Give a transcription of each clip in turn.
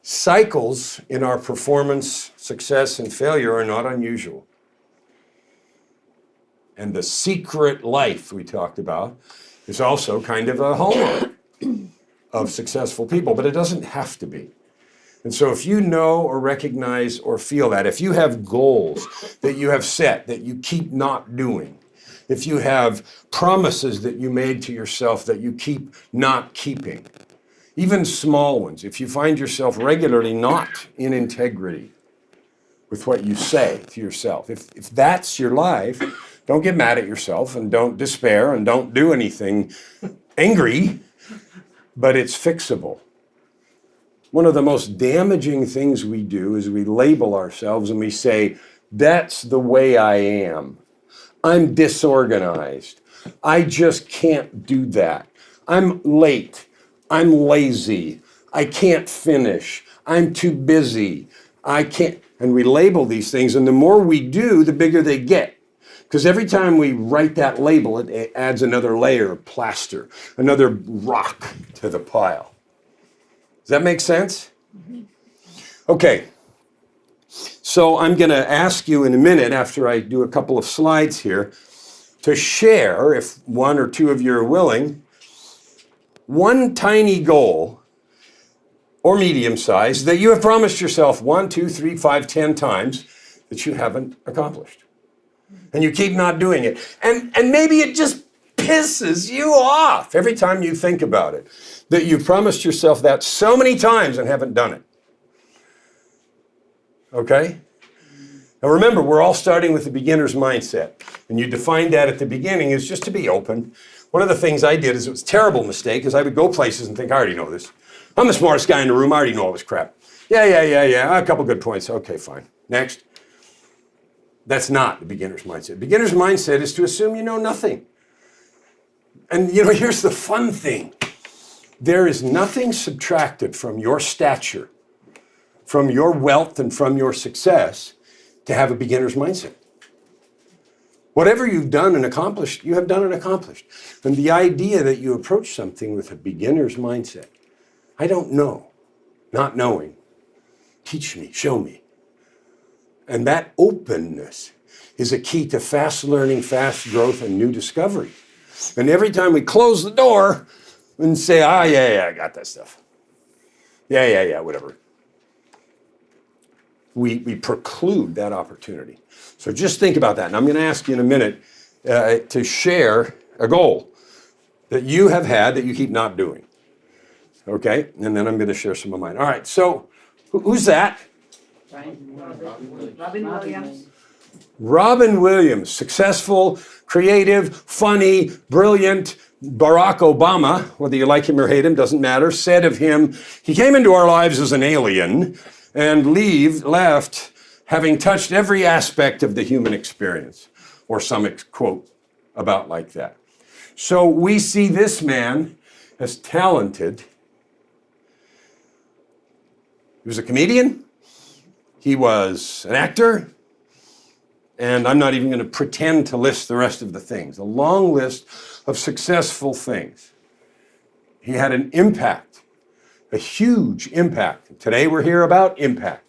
Cycles in our performance, success, and failure are not unusual. And the secret life we talked about is also kind of a hallmark of successful people, but it doesn't have to be. And so if you know or recognize or feel that, if you have goals that you have set that you keep not doing, if you have promises that you made to yourself that you keep not keeping, even small ones, if you find yourself regularly not in integrity with what you say to yourself, if that's your life, don't get mad at yourself and don't despair and don't do anything angry, but it's fixable. One of the most damaging things we do is we label ourselves and we say, that's the way I am. I'm disorganized. I just can't do that. I'm late. I'm lazy. I can't finish. I'm too busy. I can't. And we label these things, and the more we do, the bigger they get. Because every time we write that label, it adds another layer of plaster, another rock to the pile. Does that make sense? Okay. So I'm going to ask you in a minute, after I do a couple of slides here, to share, if one or two of you are willing, one tiny goal, or medium size, that you have promised yourself 1, 2, 3, 5, 10 times that you haven't accomplished. And you keep not doing it. And maybe it just pisses you off every time you think about it, that you've promised yourself that so many times and haven't done it. Okay? Now remember, we're all starting with the beginner's mindset. And you defined that at the beginning as just to be open. One of the things I did is, it was a terrible mistake, is I would go places and think, I already know this. I'm the smartest guy in the room, I already know all this crap. Yeah, a couple good points. Okay, fine. Next. That's not the beginner's mindset. Beginner's mindset is to assume you know nothing. And here's the fun thing. There is nothing subtracted from your stature, from your wealth, and from your success to have a beginner's mindset. Whatever you've done and accomplished, you have done and accomplished. And the idea that you approach something with a beginner's mindset, I don't know, not knowing, teach me, show me. And that openness is a key to fast learning, fast growth, and new discovery. And every time we close the door and say, yeah, I got that stuff. Yeah, whatever. We preclude that opportunity. So just think about that. And I'm going to ask you in a minute to share a goal that you have had that you keep not doing. Okay? And then I'm going to share some of mine. All right, so who's that? Robin Williams. Robin Williams, successful, creative, funny, brilliant. Barack Obama, whether you like him or hate him, doesn't matter, said of him, he came into our lives as an alien and left having touched every aspect of the human experience, or some quote about like that. So we see this man as talented. He was a comedian. He was an actor. And I'm not even going to pretend to list the rest of the things. A long list of successful things. He had an impact, a huge impact. Today we're here about impact.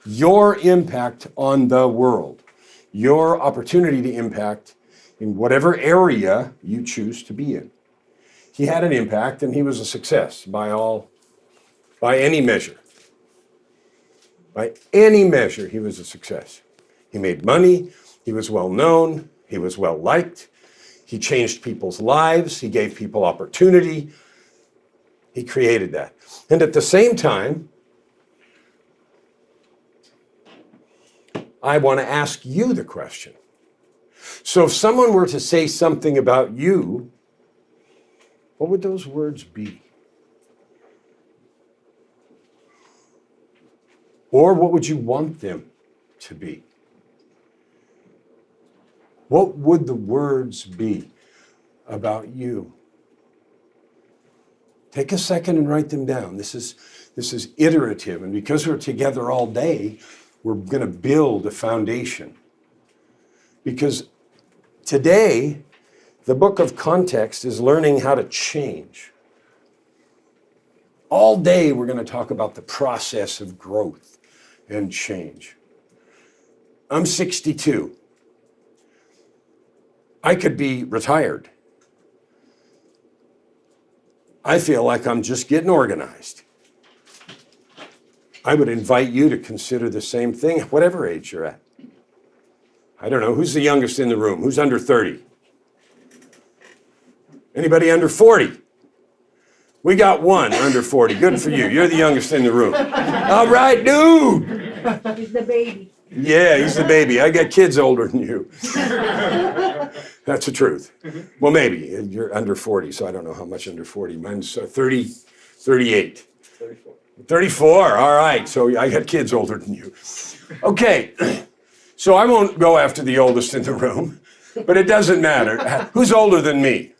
Your impact on the world. Your opportunity to impact in whatever area you choose to be in. He had an impact, and he was a success by any measure. By any measure, he was a success. He made money, he was well known, he was well liked, he changed people's lives, he gave people opportunity, he created that. And at the same time, I want to ask you the question. So if someone were to say something about you, what would those words be? Or what would you want them to be? What would the words be about you? Take a second and write them down. This is iterative, and because we're together all day, we're going to build a foundation. Because today, the book of context is learning how to change. all day we're going to talk about the process of growth and change. I'm 62. I could be retired. I feel like I'm just getting organized. I would invite you to consider the same thing, whatever age you're at. I don't know, who's the youngest in the room? Who's under 30? Anybody under 40? We got one under 40. Good for you. You're the youngest in the room. All right, dude. He's the baby. Yeah, he's the baby. I got kids older than you. That's the truth. Well, maybe. You're under 40, so I don't know how much under 40. Mine's 30, 38. 34. 34, all right. So I got kids older than you. Okay, so I won't go after the oldest in the room, but it doesn't matter. Who's older than me?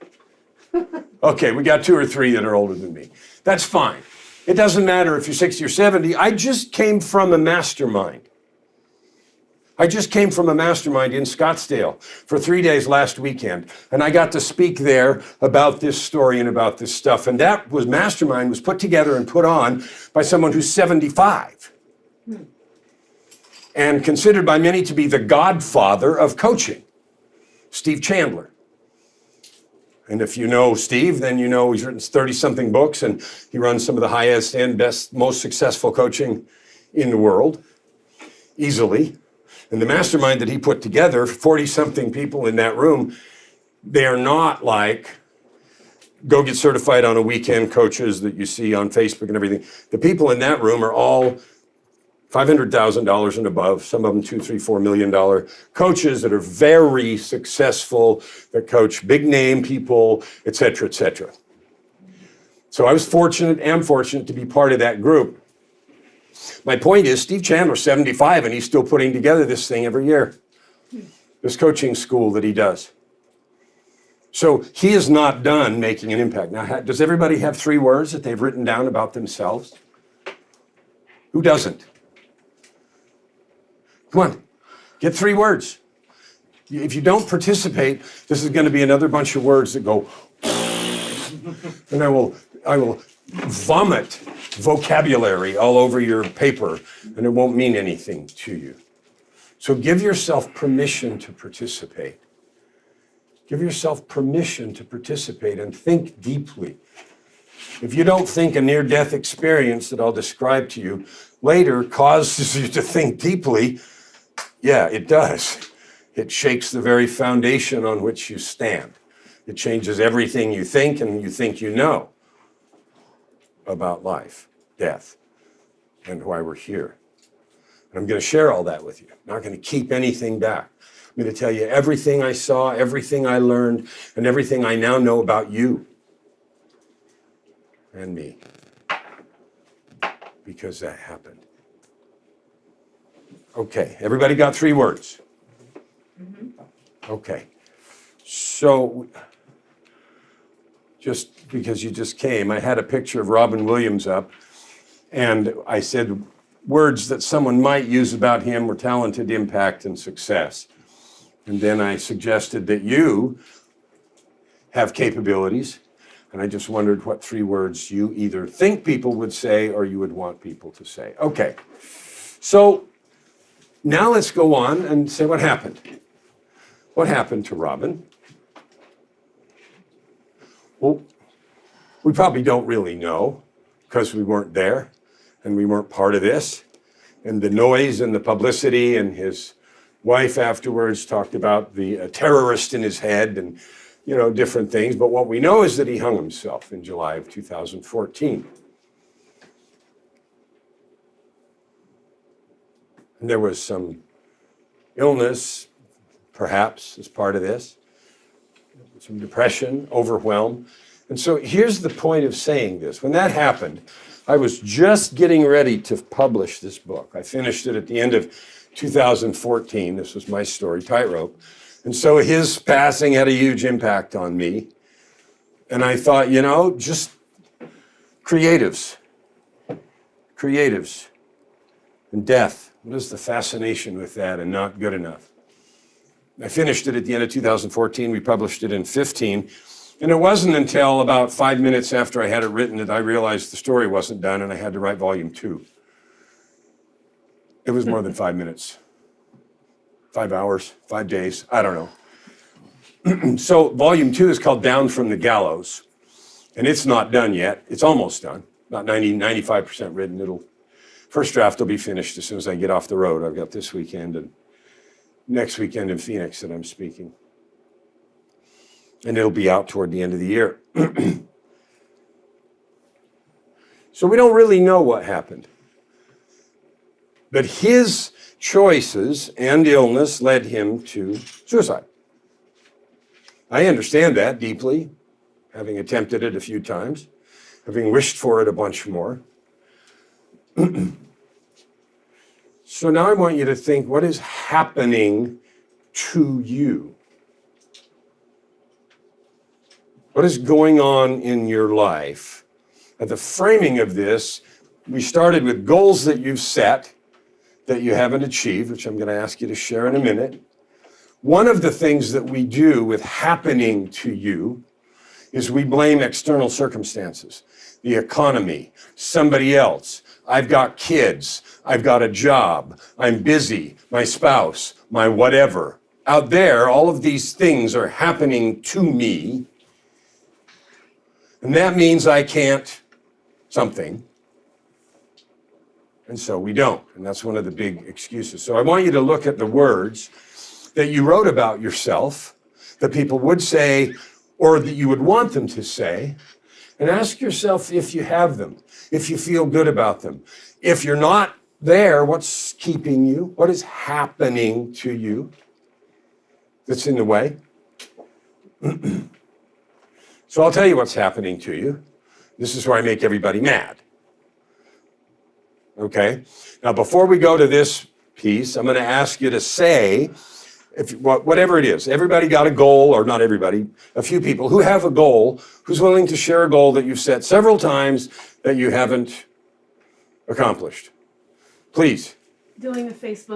Okay, we got 2 or 3 that are older than me. That's fine. It doesn't matter if you're 60 or 70. I just came from a mastermind. I just came from a mastermind in Scottsdale for 3 days last weekend, and I got to speak there about this story and about this stuff. And that mastermind was put together and put on by someone who's 75 and considered by many to be the godfather of coaching, Steve Chandler. And if you know Steve, then you know he's written 30-something books, and he runs some of the highest and best, most successful coaching in the world, easily. And the mastermind that he put together, 40-something people in that room, they are not like go get certified on a weekend coaches that you see on Facebook and everything. The people in that room are all $500,000 and above, some of them $2, $3, $4 million coaches that are very successful, that coach big name people, et cetera, et cetera. So I was am fortunate to be part of that group. My point is, Steve Chandler's 75 and he's still putting together this thing every year, this coaching school that he does. So he is not done making an impact. Now, does everybody have 3 words that they've written down about themselves? Who doesn't? Come on, get 3 words. If you don't participate, this is going to be another bunch of words that go, and I will vomit vocabulary all over your paper, and it won't mean anything to you. So give yourself permission to participate. Give yourself permission to participate and think deeply. If you don't think a near-death experience that I'll describe to you later causes you to think deeply, yeah, it does. It shakes the very foundation on which you stand. It changes everything you think and you think you know about life, death, and why we're here. And I'm going to share all that with you. I'm not going to keep anything back. I'm going to tell you everything I saw, everything I learned, and everything I now know about you and me, because that happened. Okay, everybody got 3 words? Okay, so just because you just came, I had a picture of Robin Williams up, and I said words that someone might use about him were talented, impact, and success. And then I suggested that you have capabilities, and I just wondered what 3 words you either think people would say or you would want people to say. Okay, so now let's go on and say what happened. What happened to Robin? Well, we probably don't really know because we weren't there and we weren't part of this. And the noise and the publicity, and his wife afterwards talked about the terrorist in his head and, you know, different things. But what we know is that he hung himself in July of 2014. And there was some illness, perhaps, as part of this, some depression, overwhelm. And so here's the point of saying this. When that happened, I was just getting ready to publish this book. I finished it at the end of 2014. This was my story, Tightrope. And so his passing had a huge impact on me. And I thought, you know, just creatives and death. What is the fascination with that and not good enough? I finished it at the end of 2014. We published it in 15. And it wasn't until about 5 minutes after I had it written that I realized the story wasn't done and I had to write volume 2. It was more than 5 minutes. 5 hours, 5 days, I don't know. So volume 2 is called Down from the Gallows. And it's not done yet. It's almost done. About 95% written. First draft will be finished as soon as I get off the road. I've got this weekend and next weekend in Phoenix that I'm speaking. And it'll be out toward the end of the year. So we don't really know what happened. But his choices and illness led him to suicide. I understand that deeply, having attempted it a few times, having wished for it a bunch more. So now I want you to think, what is happening to you? What is going on in your life? At the framing of this, we started with goals that you've set that you haven't achieved, which I'm going to ask you to share in a minute. One of the things that we do with happening to you is we blame external circumstances, the economy, somebody else. I've got kids, I've got a job, I'm busy, my spouse, my whatever. Out there, all of these things are happening to me, and that means I can't something. And so we don't, and that's one of the big excuses. So I want you to look at the words that you wrote about yourself, that people would say, or that you would want them to say, and ask yourself if you have them, if you feel good about them. If you're not there, what's keeping you? What is happening to you that's in the way? So I'll tell you what's happening to you. This is where I make everybody mad. Okay? Now, before we go to this piece, I'm going to ask you to say, whatever it is, everybody got a goal, or not everybody, a few people who have a goal, who's willing to share a goal that you've set several times that you haven't accomplished. Please. Doing a Facebook